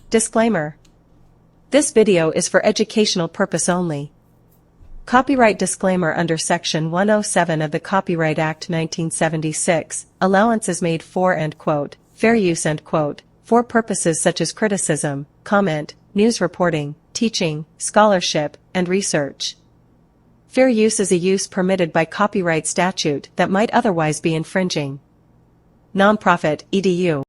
Disclaimer. This video is for educational purpose only. Copyright disclaimer. Under Section 107 of the Copyright Act 1976, allowance is made for and quote, fair use and quote, for purposes such as criticism, comment, news reporting, teaching, scholarship, and research. Fair use is a use permitted by copyright statute that might otherwise be infringing. Nonprofit, edu.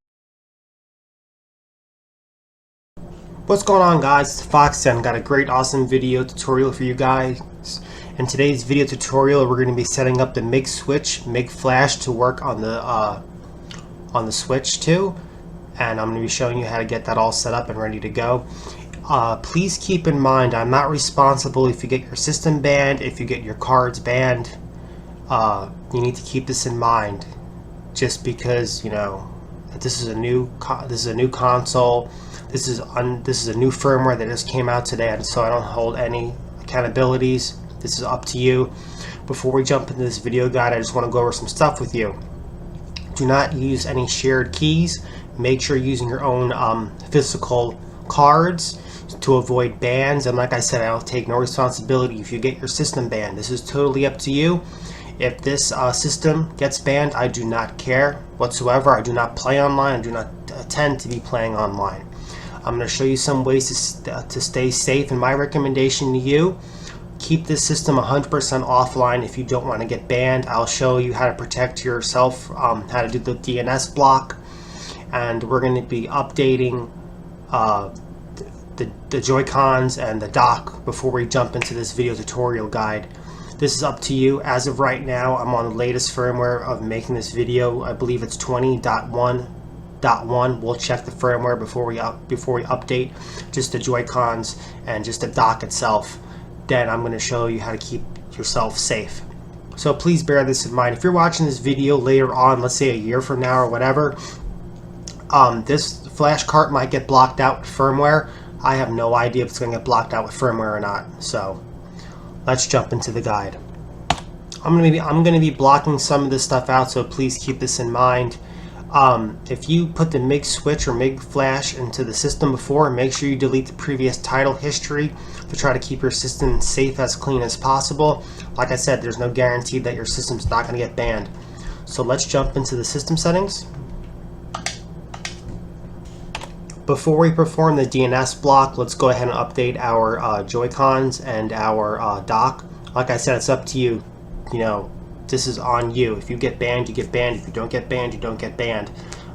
What's going on, guys? It's Fox and got a great awesome video tutorial for you guys. In today's video tutorial, we're going to be setting up the MIG switch, MIG flash to work on the switch too, and I'm going to be showing you how to get that all set up and ready to go. Please keep in mind, I'm not responsible if you get your system banned, if you get your cards banned. You need to keep this in mind, just because this is a new console. This is a new firmware that just came out today, and so I don't hold any accountabilities. This is up to you. Before we jump into this video guide, I just want to go over some stuff with you. Do not use any shared keys. Make sure you're using your own physical cards to avoid bans. And like I said, I don't take no responsibility if you get your system banned. This is totally up to you. If this system gets banned, I do not care whatsoever. I do not play online. I do not intend to be playing online. I'm going to show you some ways to stay safe, and my recommendation to you, keep this system 100% offline if you don't want to get banned. I'll show you how to protect yourself, how to do the DNS block, and we're going to be updating the Joy-Cons and the dock before we jump into this video tutorial guide. This is up to you. As of right now, I'm on the latest firmware of making this video. I believe it's 20.1.1. We'll check the firmware before we update just the Joy-Cons and just the dock itself. Then I'm going to show you how to keep yourself safe. So please bear this in mind. If you're watching this video later on, let's say a year from now or whatever, this flash cart might get blocked out with firmware. I have no idea if it's going to get blocked out with firmware or not. So let's jump into the guide. I'm going to be blocking some of this stuff out, so please keep this in mind. If you put the MIG switch or MIG flash into the system before, make sure you delete the previous title history to try to keep your system safe, as clean as possible. Like I said, there's no guarantee that your system's not going to get banned. So let's jump into the system settings. Before we perform the DNS block, let's go ahead and update our Joy-Cons and our dock. Like I said, it's up to you. This is on you. If you get banned, you get banned. If you don't get banned, you don't get banned.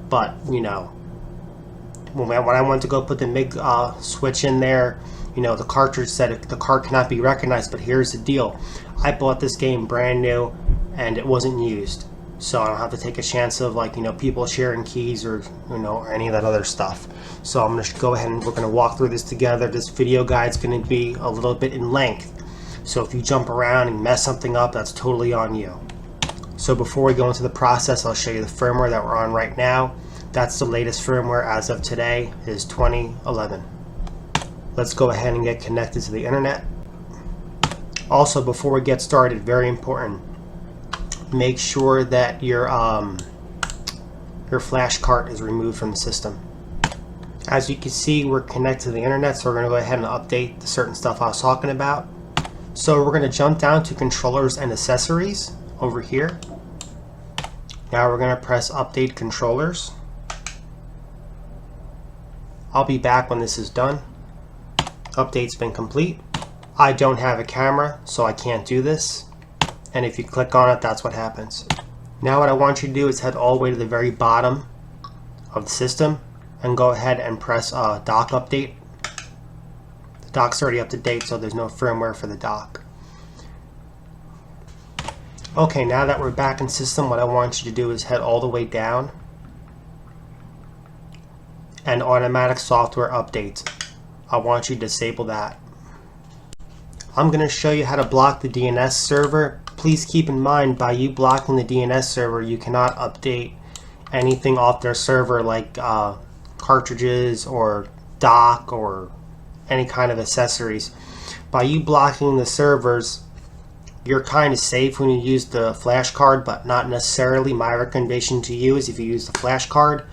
But when I went to go put the MIG switch in there, the cartridge said the card cannot be recognized. But here's the deal: I bought this game brand new, and it wasn't used, so I don't have to take a chance of people sharing keys or or any of that other stuff. So I'm going to go ahead and we're going to walk through this together. This video guide's going to be a little bit in length, so if you jump around and mess something up, that's totally on you. So before we go into the process, I'll show you the firmware that we're on right now. That's the latest firmware as of today, is 2011. Let's go ahead and get connected to the internet. Also, before we get started, very important, make sure that your flash cart is removed from the system. As you can see, we're connected to the internet, so we're going to go ahead and update the certain stuff I was talking about. So we're going to jump down to controllers and accessories over here. Now we're going to press update controllers. I'll be back when this is done. Update's been complete. I don't have a camera, so I can't do this. And if you click on it, that's what happens. Now what I want you to do is head all the way to the very bottom of the system and go ahead and press dock update. The dock's already up to date, so there's no firmware for the dock. Okay, now that we're back in system, what I want you to do is head all the way down and automatic software updates. I want you to disable that. I'm going to show you how to block the DNS server. Please keep in mind, by you blocking the DNS server, you cannot update anything off their server, like cartridges or dock or any kind of accessories. By you blocking the servers, you're kind of safe when you use the flash card, but not necessarily. My recommendation to you is, if you use the flash card,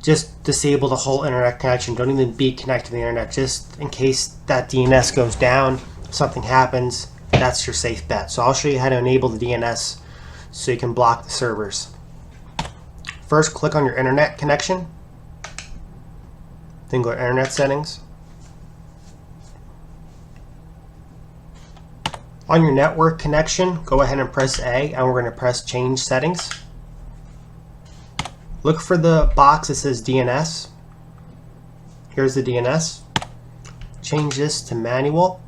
just disable the whole internet connection. Don't even be connected to the internet, just in case that DNS goes down, something happens, that's your safe bet. So I'll show you how to enable the DNS so you can block the servers. First, click on your internet connection, then go to internet settings. On your network connection, go ahead and press A, and we're going to press change settings. Look for the box that says DNS. Here's the DNS. Change this to manual.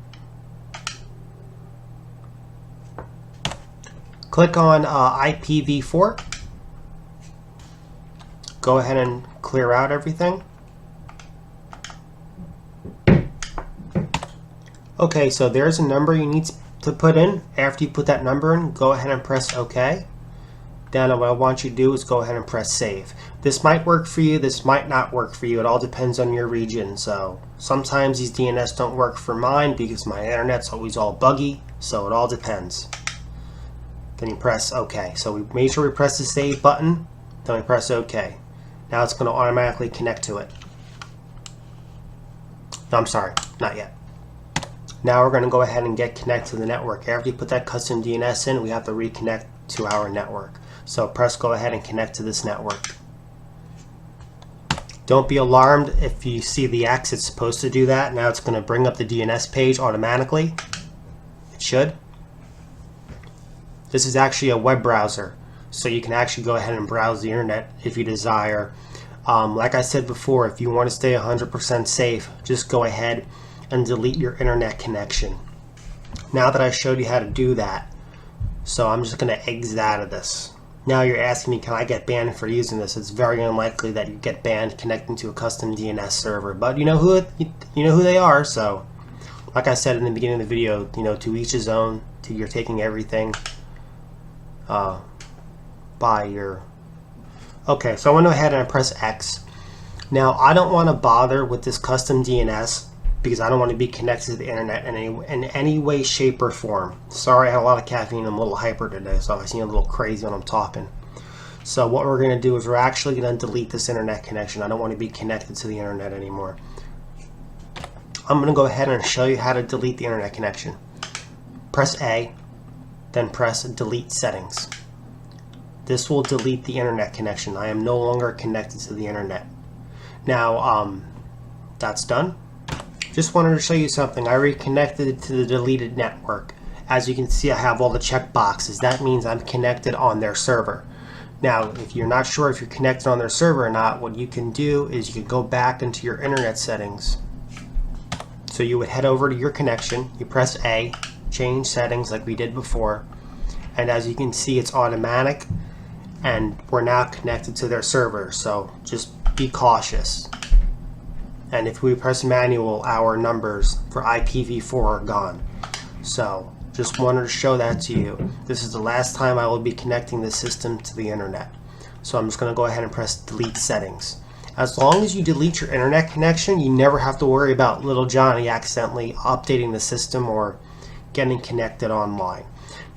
Click on IPv4. Go ahead and clear out everything. Okay, so there's a number you need to put in. After you put that number in, go ahead and press OK. Then what I want you to do is go ahead and press save. This might work for you, this might not work for you. It all depends on your region. So sometimes these DNS don't work for mine because my internet's always all buggy. So it all depends. Then you press OK. So we make sure we press the save button. Then we press OK. Now it's going to automatically connect to it. No, I'm sorry, not yet. Now we're going to go ahead and get connected to the network. After you put that custom DNS in, we have to reconnect to our network. So press go ahead and connect to this network. Don't be alarmed if you see the X, it's supposed to do that. Now it's going to bring up the DNS page automatically. It should. This is actually a web browser, so you can actually go ahead and browse the internet if you desire. Like I said before, if you want to stay 100% safe, just go ahead and delete your internet connection. Now that I showed you how to do that, so I'm just going to exit out of this. Now you're asking me, can I get banned for using this? It's very unlikely that you get banned connecting to a custom DNS server, but you know who they are. So, like I said in the beginning of the video, to each his own. You're taking everything by your. Okay, so I want to go ahead and press X. Now I don't want to bother with this custom DNS because I don't want to be connected to the internet in any way, shape, or form. Sorry, I had a lot of caffeine. I'm a little hyper today, so I seem a little crazy when I'm talking. So what we're going to do is we're actually going to delete this internet connection. I don't want to be connected to the internet anymore. I'm going to go ahead and show you how to delete the internet connection. Press A, then press delete settings. This will delete the internet connection. I am no longer connected to the internet. Now, that's done. Just wanted to show you something. I reconnected to the deleted network. As you can see, I have all the check boxes. That means I'm connected on their server. Now, if you're not sure if you're connected on their server or not, what you can do is you can go back into your internet settings. So you would head over to your connection, you press A, change settings like we did before, and as you can see, it's automatic, and we're now connected to their server. So just be cautious. And if we press manual, our numbers for IPv4 are gone. So just wanted to show that to you. This is the last time I will be connecting the system to the internet. So I'm just going to go ahead and press delete settings. As long as you delete your internet connection, you never have to worry about little Johnny accidentally updating the system or getting connected online.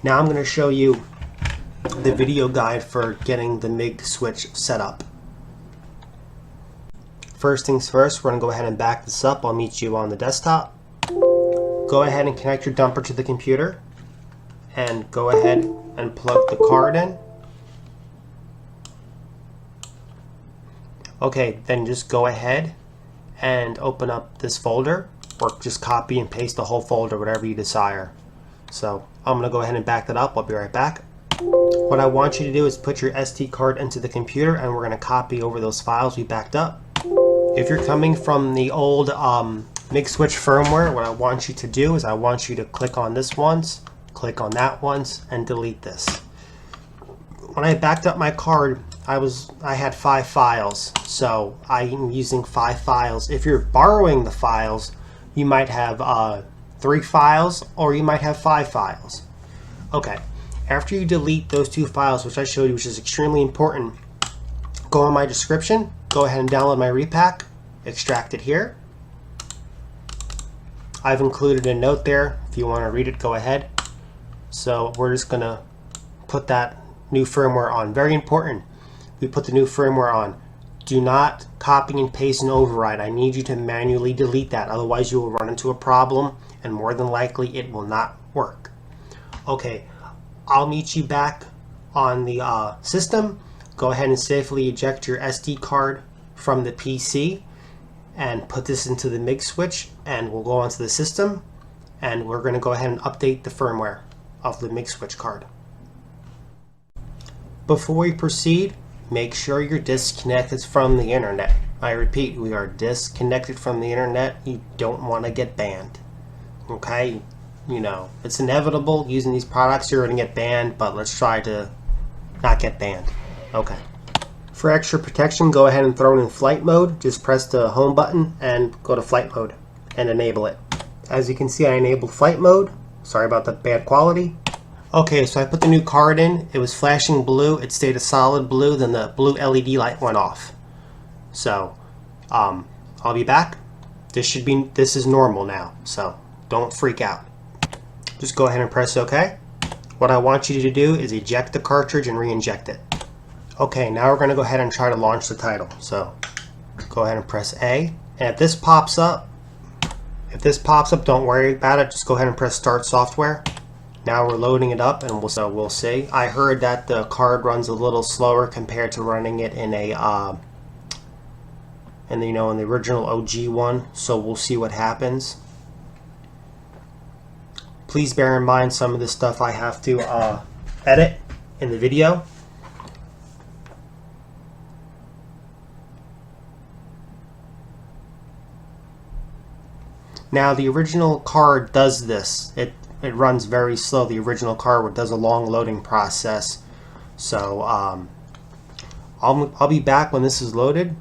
Now I'm going to show you the video guide for getting the MIG switch set up. First things first, we're going to go ahead and back this up. I'll meet you on the desktop. Go ahead and connect your dumper to the computer and go ahead and plug the card in. Okay, then just go ahead and open up this folder, or just copy and paste the whole folder, whatever you desire. So I'm going to go ahead and back that up. I'll be right back. What I want you to do is put your SD card into the computer, and we're going to copy over those files we backed up. If you're coming from the old MIG switch firmware, what I want you to do is I want you to click on this once, click on that once, and delete this. When I backed up my card, I had 5 files, so I'm using 5 files. If you're borrowing the files, you might have 3 files, or you might have 5 files. Okay, after you delete those 2 files, which I showed you, which is extremely important, go on my description, go ahead and download my repack, extract it here. I've included a note there. If you want to read it, go ahead. So we're just going to put that new firmware on. Very important. We put the new firmware on. Do not copy and paste and override. I need you to manually delete that. Otherwise you will run into a problem and more than likely it will not work. Okay, I'll meet you back on the system. Go ahead and safely eject your SD card from the PC and put this into the MIG switch, and we'll go onto the system and we're going to go ahead and update the firmware of the MIG switch card. Before we proceed, make sure you're disconnected from the internet. I repeat, we are disconnected from the internet. You don't want to get banned. Okay? You know, it's inevitable using these products, you're going to get banned, but let's try to not get banned. Okay. For extra protection, go ahead and throw it in flight mode. Just press the home button and go to flight mode and enable it. As you can see, I enabled flight mode. Sorry about the bad quality. Okay, so I put the new card in. It was flashing blue. It stayed a solid blue. Then the blue LED light went off. So, I'll be back. This is normal now. So, don't freak out. Just go ahead and press OK. What I want you to do is eject the cartridge and re-inject it. Okay, now we're going to go ahead and try to launch the title. So, go ahead and press A. And if this pops up, don't worry about it. Just go ahead and press Start Software. Now we're loading it up, and we'll see. I heard that the card runs a little slower compared to running it in a in the original OG one. So we'll see what happens. Please bear in mind some of the stuff I have to edit in the video. Now the original card does this. It runs very slow. The original card does a long loading process. So I'll be back when this is loaded.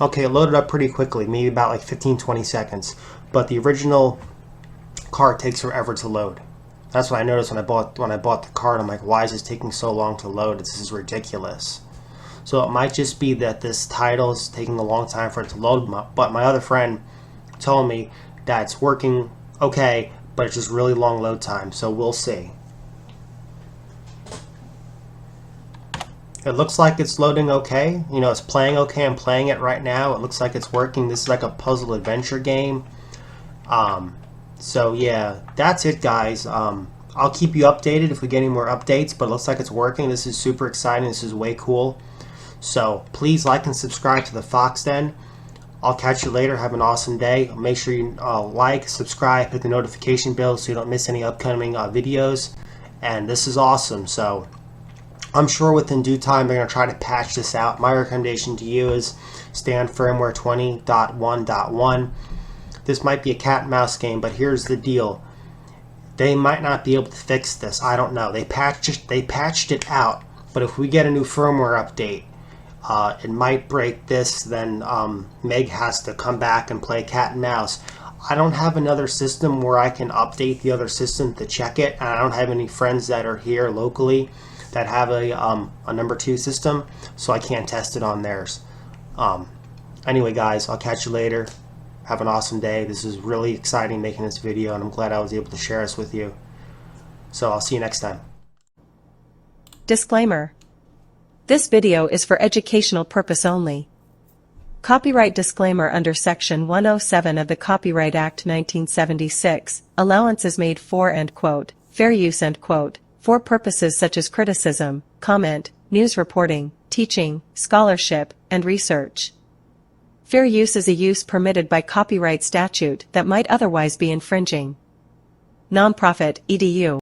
Okay, it loaded up pretty quickly, maybe about like 15-20 seconds. But the original card takes forever to load. That's what I noticed when I bought the card. I'm like, why is this taking so long to load? This is ridiculous. So it might just be that this title is taking a long time for it to load. But my other friend told me that it's working okay, but it's just really long load time. So we'll see. It looks like it's loading okay. You know, it's playing okay. I'm playing it right now. It looks like it's working. This is like a puzzle adventure game. So yeah, that's it, guys. I'll keep you updated if we get any more updates, but it looks like it's working. This is super exciting. This is way cool. So please like and subscribe to the Fox Den. I'll catch you later. Have an awesome day. Make sure you like, subscribe, hit the notification bell so you don't miss any upcoming videos. And this is awesome. So I'm sure within due time they're going to try to patch this out. My recommendation to you is stay on firmware 20.1.1. This might be a cat and mouse game, but here's the deal. They might not be able to fix this. I don't know. They patched it out, but if we get a new firmware update, it might break this. Then Meg has to come back and play cat and mouse. I don't have another system where I can update the other system to check it, and I don't have any friends that are here locally that have a number 2 system, so I can't test it on theirs. Anyway, guys, I'll catch you later. Have an awesome day. This is really exciting making this video, and I'm glad I was able to share this with you. So I'll see you next time. Disclaimer. This video is for educational purpose only. Copyright disclaimer under Section 107 of the Copyright Act 1976, allowance is made for and quote, fair use end quote, for purposes such as criticism, comment, news reporting, teaching, scholarship, and research. Fair use is a use permitted by copyright statute that might otherwise be infringing. Nonprofit, edu.